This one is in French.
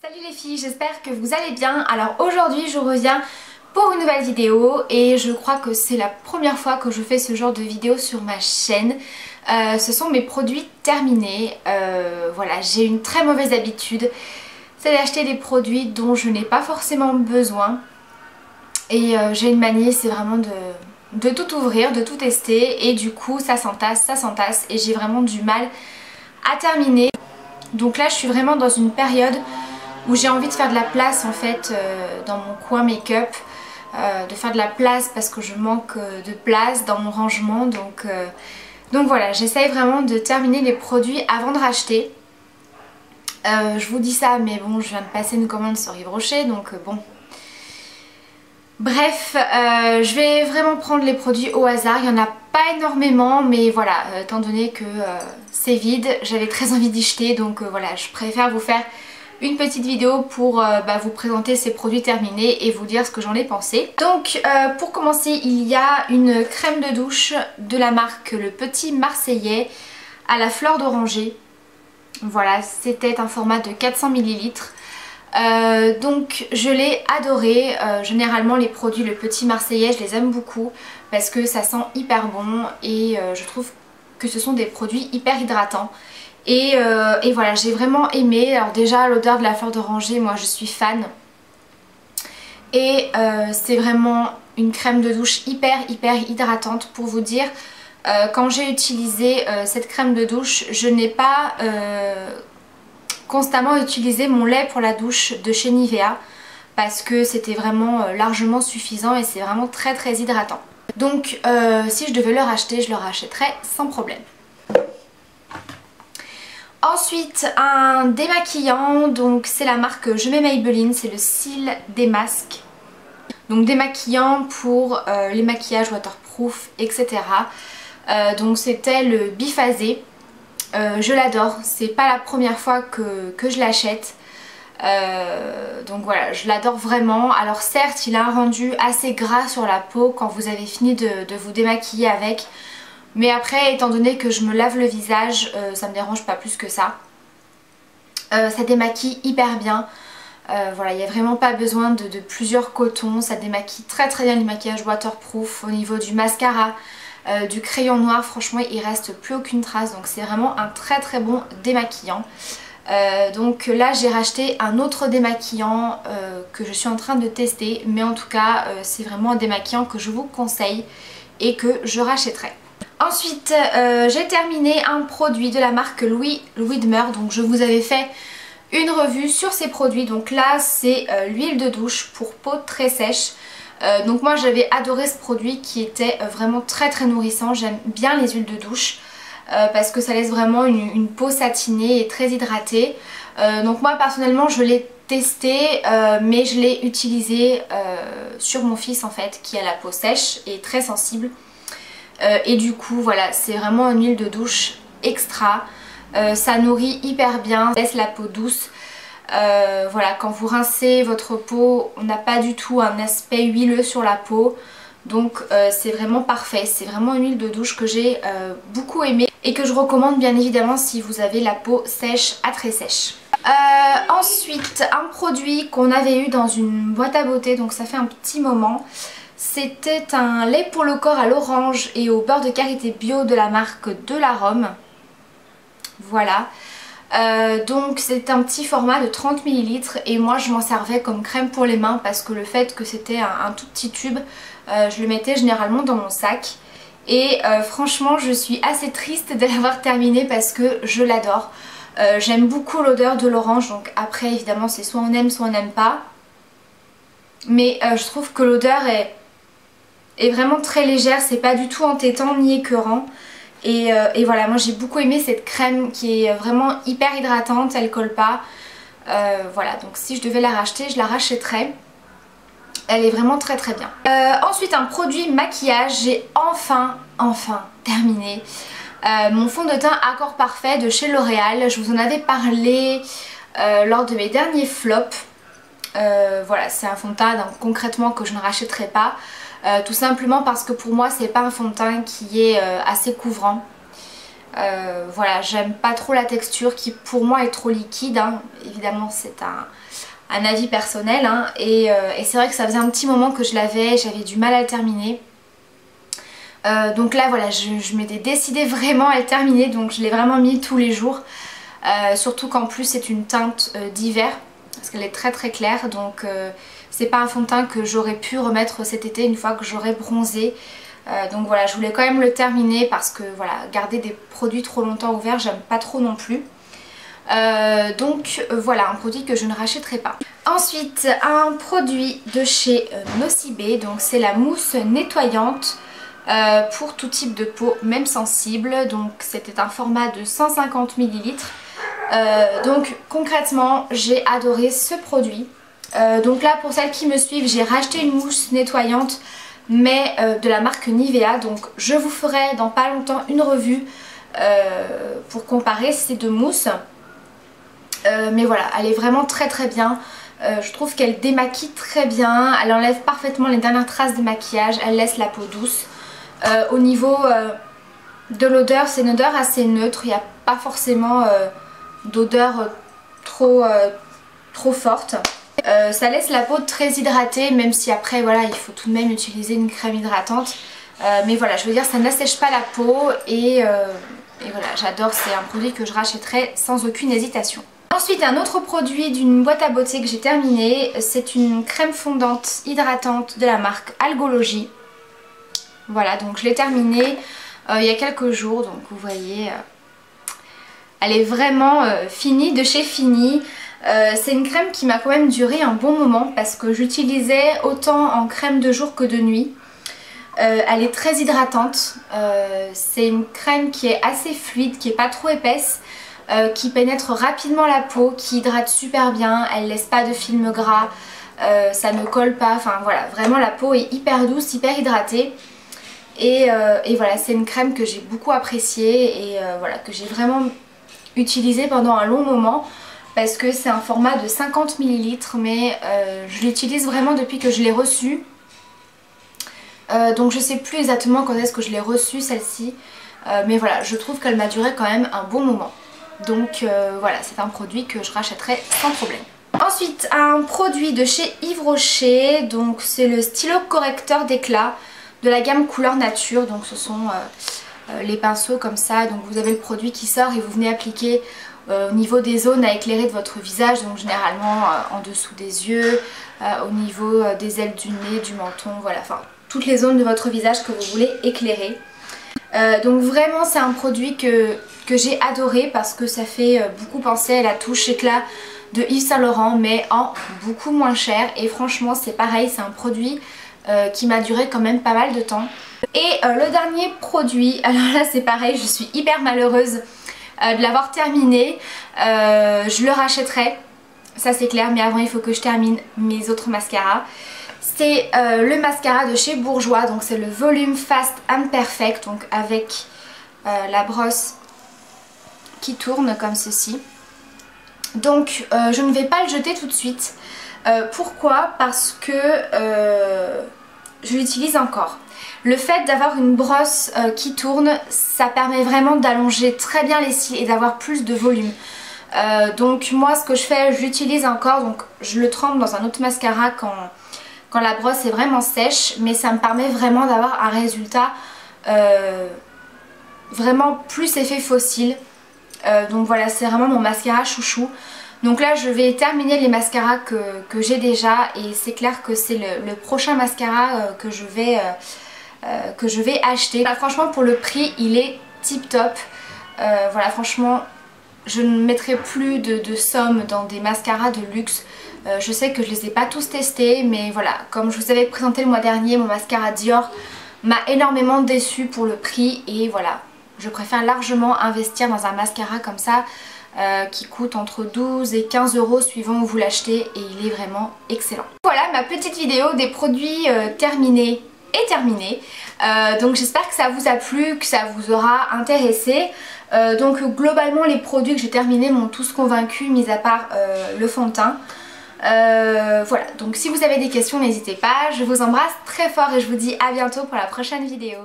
Salut les filles, j'espère que vous allez bien. Alors aujourd'hui je reviens pour une nouvelle vidéo et je crois que c'est la première fois que je fais ce genre de vidéo sur ma chaîne. Ce sont mes produits terminés. Voilà, j'ai une très mauvaise habitude, c'est d'acheter des produits dont je n'ai pas forcément besoin. Et j'ai une manie, c'est vraiment de tout ouvrir, de tout tester, et du coup ça s'entasse et j'ai vraiment du mal à terminer. Donc là je suis vraiment dans une période où j'ai envie de faire de la place en fait dans mon coin make-up, de faire de la place parce que je manque de place dans mon rangement, donc voilà, j'essaye vraiment de terminer les produits avant de racheter. Je vous dis ça, mais bon, je viens de passer une commande sur Yves Rocher, donc bon. Bref, je vais vraiment prendre les produits au hasard, il n'y en a pas énormément, mais voilà, étant donné que c'est vide, j'avais très envie d'y jeter, donc voilà, je préfère vous faire une petite vidéo pour vous présenter ces produits terminés et vous dire ce que j'en ai pensé. Donc pour commencer, il y a une crème de douche de la marque Le Petit Marseillais à la fleur d'oranger. Voilà, c'était un format de 400 ml. Donc je l'ai adoré. Généralement les produits Le Petit Marseillais je les aime beaucoup parce que ça sent hyper bon et je trouve que ce sont des produits hyper hydratants. Et voilà, j'ai vraiment aimé. Alors déjà l'odeur de la fleur d'oranger, moi je suis fan. Et c'est vraiment une crème de douche hyper hydratante. Pour vous dire, quand j'ai utilisé cette crème de douche, je n'ai pas constamment utilisé mon lait pour la douche de chez Nivea parce que c'était vraiment largement suffisant et c'est vraiment très hydratant. Donc si je devais le racheter, je le rachèterais sans problème. Ensuite un démaquillant, donc c'est la marque Je mets Maybelline, c'est le Cils Démasque. Donc démaquillant pour les maquillages waterproof, etc. Donc c'était le biphasé. Je l'adore, c'est pas la première fois que je l'achète. Donc voilà, je l'adore vraiment. Alors certes il a un rendu assez gras sur la peau quand vous avez fini de vous démaquiller avec. Mais après, étant donné que je me lave le visage, ça me dérange pas plus que ça. Ça démaquille hyper bien. Voilà, il n'y a vraiment pas besoin de plusieurs cotons. Ça démaquille très bien les maquillages waterproof. Au niveau du mascara, du crayon noir, franchement il reste plus aucune trace. Donc c'est vraiment un très bon démaquillant. Donc là j'ai racheté un autre démaquillant que je suis en train de tester. Mais en tout cas c'est vraiment un démaquillant que je vous conseille et que je rachèterai. Ensuite j'ai terminé un produit de la marque Louis Widmer. Donc je vous avais fait une revue sur ces produits. Donc là c'est l'huile de douche pour peau très sèche. Donc moi j'avais adoré ce produit qui était vraiment très nourrissant. J'aime bien les huiles de douche parce que ça laisse vraiment une peau satinée et très hydratée. Donc moi personnellement je l'ai testé mais je l'ai utilisé sur mon fils en fait qui a la peau sèche et très sensible. Et du coup voilà, c'est vraiment une huile de douche extra. Ça nourrit hyper bien, ça laisse la peau douce. Voilà, quand vous rincez votre peau, on n'a pas du tout un aspect huileux sur la peau. Donc c'est vraiment parfait, c'est vraiment une huile de douche que j'ai beaucoup aimée et que je recommande bien évidemment si vous avez la peau sèche à très sèche. Ensuite un produit qu'on avait eu dans une boîte à beauté, donc ça fait un petit moment. C'était un lait pour le corps à l'orange et au beurre de karité bio de la marque Delarome. Voilà. Donc c'est un petit format de 30 ml et moi je m'en servais comme crème pour les mains parce que le fait que c'était un tout petit tube, je le mettais généralement dans mon sac. Et franchement je suis assez triste de l'avoir terminé parce que je l'adore. J'aime beaucoup l'odeur de l'orange, donc après évidemment c'est soit on aime soit on n'aime pas. Mais je trouve que l'odeur est vraiment très légère, c'est pas du tout entêtant ni écœurant. Et voilà, moi j'ai beaucoup aimé cette crème qui est vraiment hyper hydratante, elle colle pas. Voilà, donc si je devais la racheter, je la rachèterais. Elle est vraiment très bien. Ensuite un produit maquillage, j'ai enfin terminé mon fond de teint Accord Parfait de chez L'Oréal. Je vous en avais parlé lors de mes derniers flops. Voilà, c'est un fond de teint donc, concrètement que je ne rachèterai pas. Tout simplement parce que pour moi c'est pas un fond de teint qui est assez couvrant. Voilà, j'aime pas trop la texture qui pour moi est trop liquide, hein. Évidemment c'est un avis personnel, hein. Et c'est vrai que ça faisait un petit moment que je l'avais, j'avais du mal à le terminer. Donc là voilà, je m'étais décidée vraiment à le terminer, donc je l'ai vraiment mis tous les jours. Surtout qu'en plus c'est une teinte d'hiver, parce qu'elle est très très claire, donc c'est pas un fond de teint que j'aurais pu remettre cet été une fois que j'aurais bronzé. Donc voilà, je voulais quand même le terminer parce que voilà, garder des produits trop longtemps ouverts, j'aime pas trop non plus. Donc voilà, un produit que je ne rachèterai pas. Ensuite, un produit de chez Nocibé, donc c'est la mousse nettoyante pour tout type de peau, même sensible. Donc c'était un format de 150 ml. Donc concrètement, j'ai adoré ce produit. Donc là, pour celles qui me suivent, j'ai racheté une mousse nettoyante, mais de la marque Nivea. Donc je vous ferai dans pas longtemps une revue pour comparer ces deux mousses. Mais voilà, elle est vraiment très très bien. Je trouve qu'elle démaquille très bien, elle enlève parfaitement les dernières traces de maquillage, elle laisse la peau douce. Au niveau de l'odeur, c'est une odeur assez neutre, il n'y a pas forcément d'odeur trop forte. Ça laisse la peau très hydratée, même si après voilà, il faut tout de même utiliser une crème hydratante. Mais voilà, je veux dire, ça n'assèche pas la peau et voilà, j'adore, c'est un produit que je rachèterai sans aucune hésitation. Ensuite, un autre produit d'une boîte à beauté que j'ai terminé, c'est une crème fondante hydratante de la marque Algologie. Voilà, donc je l'ai terminée il y a quelques jours, donc vous voyez, elle est vraiment finie de chez Fini. C'est une crème qui m'a quand même duré un bon moment parce que j'utilisais autant en crème de jour que de nuit. Elle est très hydratante, c'est une crème qui est assez fluide, qui n'est pas trop épaisse, qui pénètre rapidement la peau, qui hydrate super bien, elle laisse pas de film gras, ça ne colle pas, enfin voilà, vraiment la peau est hyper douce, hyper hydratée. Et voilà, c'est une crème que j'ai beaucoup appréciée et voilà, que j'ai vraiment utilisée pendant un long moment parce que c'est un format de 50 ml, mais je l'utilise vraiment depuis que je l'ai reçue. Donc je sais plus exactement quand est-ce que je l'ai reçue celle-ci, mais voilà, je trouve qu'elle m'a duré quand même un bon moment. Donc voilà, c'est un produit que je rachèterai sans problème. Ensuite, un produit de chez Yves Rocher, donc c'est le stylo correcteur d'éclat de la gamme couleur nature. Donc ce sont les pinceaux comme ça, donc vous avez le produit qui sort et vous venez appliquer au niveau des zones à éclairer de votre visage, donc généralement en dessous des yeux, au niveau des ailes du nez, du menton, voilà, enfin toutes les zones de votre visage que vous voulez éclairer. Donc vraiment c'est un produit que j'ai adoré parce que ça fait beaucoup penser à la touche éclat de Yves Saint Laurent, mais en beaucoup moins cher, et franchement c'est pareil, c'est un produit qui m'a duré quand même pas mal de temps. Et le dernier produit, alors là c'est pareil, je suis hyper malheureuse de l'avoir terminé, je le rachèterai, ça c'est clair, mais avant il faut que je termine mes autres mascaras. C'est le mascara de chez Bourjois, donc c'est le Volume Fast and Perfect, donc avec la brosse qui tourne comme ceci. Donc je ne vais pas le jeter tout de suite. Pourquoi? Parce que je l'utilise encore. Le fait d'avoir une brosse qui tourne, ça permet vraiment d'allonger très bien les cils et d'avoir plus de volume. Donc moi ce que je fais, je l'utilise encore, donc je le trempe dans un autre mascara quand la brosse est vraiment sèche, mais ça me permet vraiment d'avoir un résultat vraiment plus effet fossile. Donc voilà, c'est vraiment mon mascara chouchou. Donc là je vais terminer les mascaras que j'ai déjà, et c'est clair que c'est le prochain mascara que je vais acheter. Là, franchement pour le prix il est tip top. Voilà, franchement je ne mettrai plus de somme dans des mascaras de luxe. Je sais que je les ai pas tous testés, mais voilà, comme je vous avais présenté le mois dernier, mon mascara Dior m'a énormément déçue pour le prix, et voilà, je préfère largement investir dans un mascara comme ça qui coûte entre 12 et 15 euros suivant où vous l'achetez, et il est vraiment excellent. Voilà ma petite vidéo des produits terminée. Donc j'espère que ça vous a plu, que ça vous aura intéressé. Donc globalement les produits que j'ai terminés m'ont tous convaincus, mis à part le fond de teint. Voilà, donc si vous avez des questions n'hésitez pas, je vous embrasse très fort et je vous dis à bientôt pour la prochaine vidéo.